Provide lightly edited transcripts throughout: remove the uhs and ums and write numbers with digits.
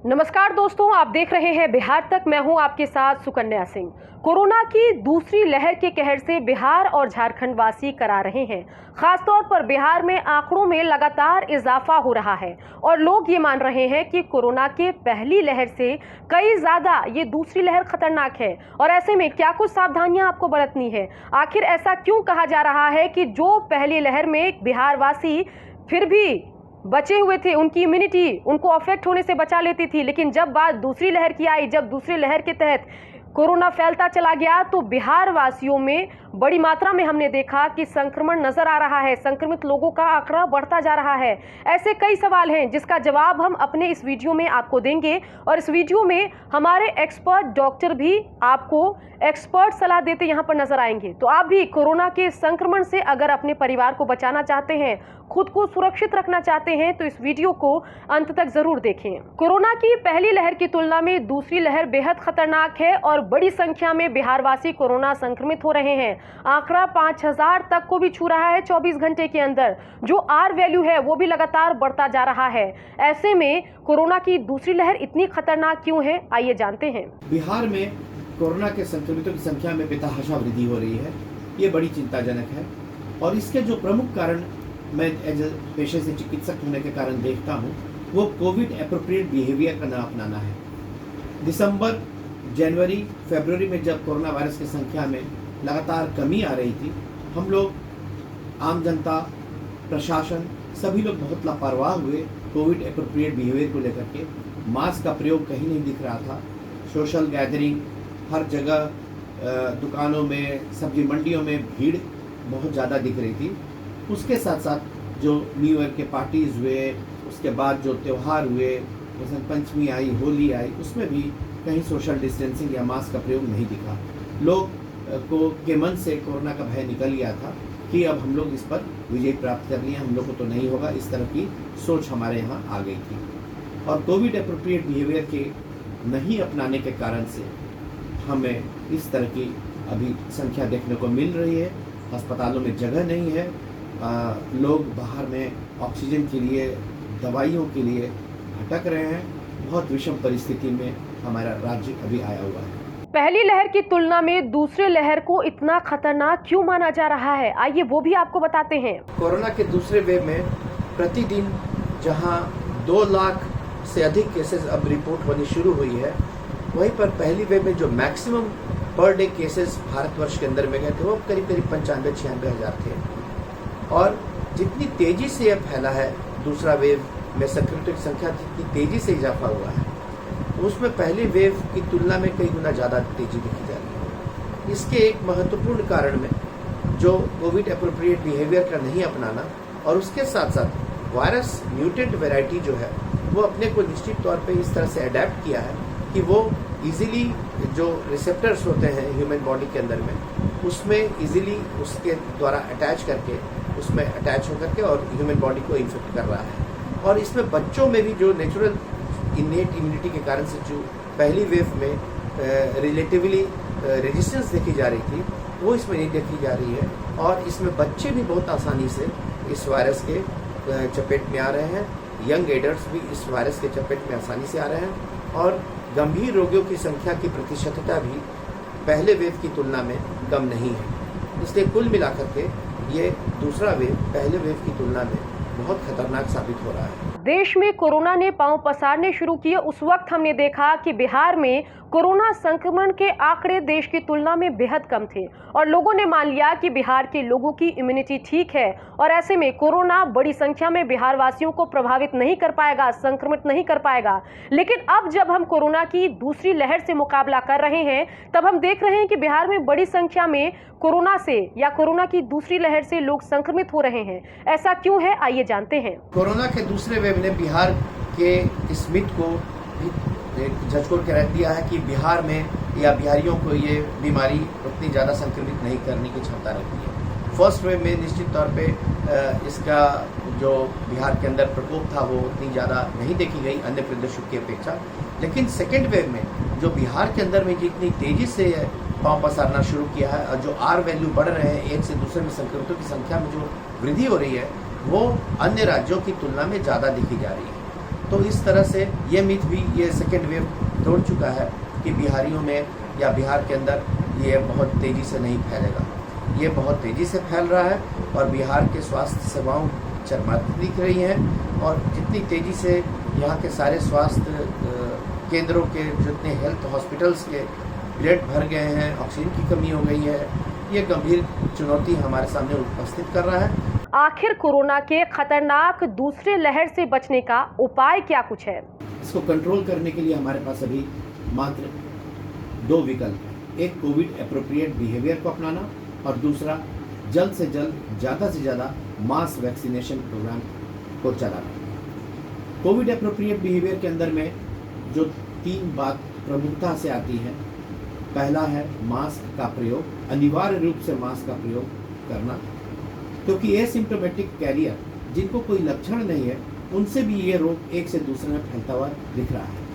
नमस्कार दोस्तों, आप देख रहे हैं बिहार तक। मैं हूं आपके साथ सुकन्या सिंह। कोरोना की दूसरी लहर के कहर से बिहार और झारखंड वासी करा रहे हैं। खासतौर पर बिहार में आंकड़ों में लगातार इजाफा हो रहा है और लोग ये मान रहे हैं कि कोरोना के पहली लहर से कई ज्यादा ये दूसरी लहर खतरनाक है। और ऐसे में क्या कुछ सावधानियां आपको बरतनी है? आखिर ऐसा क्यों कहा जा रहा है कि जो पहली लहर में बिहार वासी फिर भी बचे हुए थे, उनकी इम्यूनिटी उनको अफेक्ट होने से बचा लेती थी, लेकिन जब बात दूसरी लहर की आई, जब दूसरी लहर के तहत कोरोना फैलता चला गया तो बिहार वासियों में बड़ी मात्रा में हमने देखा कि संक्रमण नजर आ रहा है। संक्रमित लोगों का आंकड़ा बढ़ता जा रहा है। ऐसे कई सवाल हैं जिसका जवाब हम अपने इस वीडियो में आपको देंगे और इस वीडियो में हमारे एक्सपर्ट डॉक्टर भी आपको एक्सपर्ट सलाह देते यहां पर नजर आएंगे। तो आप भी कोरोना के संक्रमण से अगर अपने परिवार को बचाना चाहते हैं, खुद को सुरक्षित रखना चाहते हैं, तो इस वीडियो को अंत तक जरूर देखें। कोरोना की पहली लहर की तुलना में दूसरी लहर बेहद खतरनाक है और बड़ी संख्या में बिहारवासी कोरोना संक्रमित हो रहे हैं। आंकड़ा 5000 तक को भी छू रहा है 24 घंटे के अंदर। जो आर वैल्यू है वो भी लगातार बढ़ता जा रहा है। ऐसे में कोरोना की दूसरी लहर इतनी खतरनाक क्यों है, आइए जानते हैं। बिहार में कोरोना के संक्रमितों की संख्या में बेतहाशा वृद्धि हो रही है। ये बड़ी चिंताजनक है और इसके जो प्रमुख कारण मैं एज पेशे से चिकित्सक होने के कारण देखता हूँ वो कोविड एप्रोप्रिएट बिहेवियर का न अपनाना है। दिसंबर, जनवरी, फरवरी में जब कोरोना वायरस की संख्या में लगातार कमी आ रही थी, हम लोग, आम जनता, प्रशासन, सभी लोग बहुत लापरवाह हुए कोविड एप्रोप्रिएट बिहेवियर को लेकर के। मास्क का प्रयोग कहीं नहीं दिख रहा था। सोशल गैदरिंग हर जगह, दुकानों में, सब्जी मंडियों में भीड़ बहुत ज़्यादा दिख रही थी। उसके साथ साथ जो न्यू ईयर के पार्टीज़ हुए, उसके बाद जो त्यौहार हुए, वसंत पंचमी आई, होली आई, उसमें भी कहीं सोशल डिस्टेंसिंग या मास्क का प्रयोग नहीं दिखा। लोग के मन से कोरोना का भय निकल गया था कि अब हम लोग इस पर विजय प्राप्त कर लिए, हम लोग को तो नहीं होगा, इस तरह की सोच हमारे यहाँ आ गई थी। और कोविड एप्रोप्रिएट बिहेवियर के नहीं अपनाने के कारण से हमें इस तरह की अभी संख्या देखने को मिल रही है। अस्पतालों में जगह नहीं है, लोग बाहर में ऑक्सीजन के लिए, दवाइयों के लिए भटक रहे हैं। बहुत विषम परिस्थिति में हमारा राज्य अभी आया हुआ है। पहली लहर की तुलना में दूसरी लहर को इतना खतरनाक क्यों माना जा रहा है, आइए वो भी आपको बताते हैं। कोरोना के दूसरे वेव में प्रतिदिन जहां 2 लाख से अधिक केसेस अब रिपोर्ट होनी शुरू हुई है, वहीं पर पहली वेव में जो maximum per day cases Bharatvarsh के अंदर में गए थे वो करीब 95-96 हज़ार थे। और जितनी तेजी से यह फैला है, दूसरा वेव में संक्रमितों की संख्या जितनी तेजी से इजाफा हुआ है, उसमें पहली वेव की तुलना में कई गुना ज़्यादा तेजी दिखी जा रही है। इसके एक महत्वपूर्ण कारण में जो कोविड एप्रोप्रिएट बिहेवियर का नहीं अपनाना और उसके साथ साथ वायरस म्यूटेंट वैरायटी जो है वो अपने को निश्चित तौर पे इस तरह से अडेप्ट किया है कि वो इजीली जो रिसेप्टर्स होते हैं ह्यूमन बॉडी के अंदर में, उसमें इजीली उसके द्वारा अटैच करके, उसमें अटैच होकर के और ह्यूमन बॉडी को इन्फेक्ट कर रहा है। और इसमें बच्चों में भी जो नेचुरल इनेट इम्यूनिटी के कारण से जो पहली वेव में रिलेटिवली रेजिस्टेंस देखी जा रही थी वो इसमें नहीं देखी जा रही है। और इसमें बच्चे भी बहुत आसानी से इस वायरस के चपेट में आ रहे हैं। यंग एडल्ट्स भी इस वायरस के चपेट में आसानी से आ रहे हैं और गंभीर रोगियों की संख्या की प्रतिशतता भी पहले वेव की तुलना में कम नहीं है। इसलिए कुल मिलाकर के ये दूसरा वेव पहले वेव की तुलना में बहुत खतरनाक साबित हो रहा है। देश में कोरोना ने पांव पसारने शुरू किए उस वक्त हमने देखा कि बिहार में कोरोना संक्रमण के आंकड़े देश की तुलना में बेहद कम थे और लोगों ने मान लिया कि बिहार के लोगों की इम्यूनिटी ठीक है और ऐसे में कोरोना बड़ी संख्या में बिहार वासियों को प्रभावित नहीं कर पाएगा, संक्रमित नहीं कर पाएगा। लेकिन अब जब हम कोरोना की दूसरी लहर से मुकाबला कर रहे हैं, तब हम देख रहे हैं कि बिहार में बड़ी संख्या में कोरोना से या कोरोना की दूसरी लहर से लोग संक्रमित हो रहे हैं। ऐसा क्यों है, आइए जानते हैं। कोरोना के दूसरे वेव ने बिहार के इस मिथ को भी झकझोर के रख दिया है कि बिहार में या बिहारियों को ये बीमारी उतनी ज़्यादा संक्रमित नहीं करने की क्षमता रखती है। फर्स्ट वेव में निश्चित तौर पे इसका जो बिहार के अंदर प्रकोप था वो उतनी ज़्यादा नहीं देखी गई अन्य प्रदेशों की अपेक्षा। लेकिन सेकेंड वेव में जो बिहार के अंदर में जितनी तेज़ी से पाँव पसारना शुरू किया है और जो आर वैल्यू बढ़ रहे हैं, एक से दूसरे में संक्रमितों की संख्या में जो वृद्धि हो रही है वो अन्य राज्यों की तुलना में ज़्यादा दिखी जा रही है। तो इस तरह से ये मिथ भी ये सेकेंड वेव तोड़ चुका है कि बिहारियों में या बिहार के अंदर ये बहुत तेज़ी से नहीं फैलेगा। ये बहुत तेज़ी से फैल रहा है और बिहार के स्वास्थ्य सेवाओं चरमराती दिख रही हैं और जितनी तेज़ी से यहाँ के सारे स्वास्थ्य केंद्रों के जितने हेल्थ हॉस्पिटल्स के बेड भर गए हैं, ऑक्सीजन की कमी हो गई है, ये गंभीर चुनौती हमारे सामने उपस्थित कर रहा है। आखिर कोरोना के खतरनाक दूसरे लहर से बचने का उपाय क्या कुछ है? इसको कंट्रोल करने के लिए हमारे पास अभी मात्र 2 विकल्प हैं। एक कोविड एप्रोप्रिएट बिहेवियर को अपनाना और दूसरा जल्द से जल्द ज़्यादा से ज़्यादा मास वैक्सीनेशन प्रोग्राम को चलाना। कोविड एप्रोप्रिएट बिहेवियर के अंदर में जो 3 बात प्रमुखता से आती है, पहला है मास्क का प्रयोग, अनिवार्य रूप से मास्क का प्रयोग करना, क्योंकि एसिम्प्टोमेटिक कैरियर जिनको कोई लक्षण नहीं है उनसे भी ये रोग एक से दूसरे में फैलता हुआ दिख रहा है।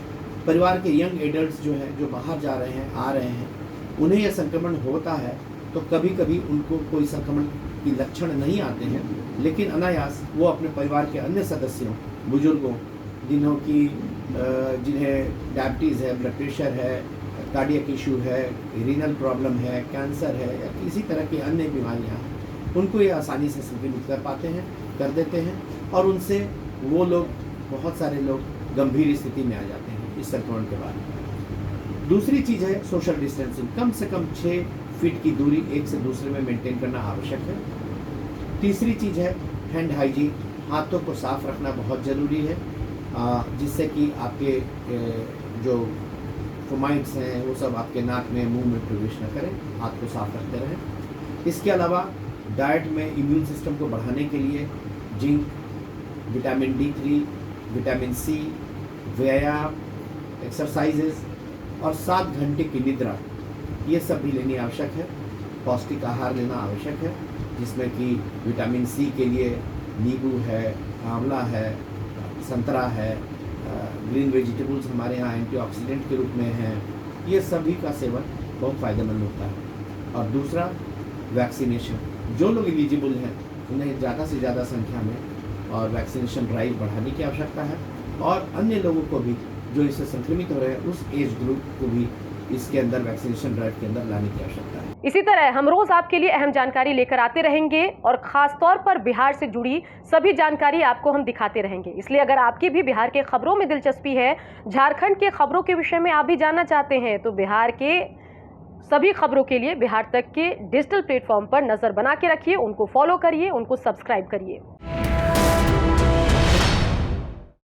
परिवार के यंग एडल्ट्स जो हैं, जो बाहर जा रहे हैं, आ रहे हैं, उन्हें यह संक्रमण होता है तो कभी कभी उनको कोई संक्रमण की लक्षण नहीं आते हैं, लेकिन अनायास वो अपने परिवार के अन्य सदस्यों, बुजुर्गों, जिन्हें डायबिटीज़ है, ब्लड प्रेशर है, कार्डियक इशू है, रीनल प्रॉब्लम है, कैंसर है या किसी तरह की अन्य बीमारियां हैं, उनको ये आसानी से संक्रमित कर देते हैं और उनसे वो लोग, बहुत सारे लोग गंभीर स्थिति में आ जाते हैं इस संक्रमण के बाद। दूसरी चीज़ है सोशल डिस्टेंसिंग, कम से कम 6 फीट की दूरी एक से दूसरे में मेंटेन करना आवश्यक है। तीसरी चीज़ है हैंड हाइजीन, हाथों को साफ रखना बहुत ज़रूरी है, जिससे कि आपके जो फोमाइट्स हैं वो सब आपके नाक में, मुंह में प्रवेश न करें, हाथ को साफ रखते रहें। इसके अलावा डाइट में इम्यून सिस्टम को बढ़ाने के लिए zinc, vitamin D3, vitamin C, व्यायाम, एक्सरसाइजेस और 7 घंटे की निद्रा, ये सब भी लेनी आवश्यक है। पौष्टिक आहार लेना आवश्यक है, जिसमें कि विटामिन C के लिए नींबू है, आंवला है, संतरा है, ग्रीन वेजिटेबल्स हमारे यहाँ एंटीऑक्सीडेंट के रूप में हैं, ये सभी का सेवन बहुत फ़ायदेमंद होता है। और दूसरा वैक्सीनेशन, जो लोग एलिजिबल हैं उन्हें ज़्यादा से ज़्यादा संख्या में और वैक्सीनेशन ड्राइव बढ़ाने की आवश्यकता है और अन्य लोगों को भी जो इससे संक्रमित हो रहे हैं उस एज ग्रुप को भी इसके अंदर वैक्सीनेशन ड्राइव के अंदर लाने की आवश्यकता है। इसी तरह हम रोज आपके लिए अहम जानकारी लेकर आते रहेंगे और खास तौर पर बिहार से जुड़ी सभी जानकारी आपको हम दिखाते रहेंगे। इसलिए अगर आपकी भी बिहार के खबरों में दिलचस्पी है, झारखंड के खबरों के विषय में आप भी जानना चाहते हैं, तो बिहार के सभी खबरों के लिए बिहार तक के डिजिटल प्लेटफॉर्म पर नजर बना के रखिए, उनको फॉलो करिए, उनको सब्सक्राइब करिए।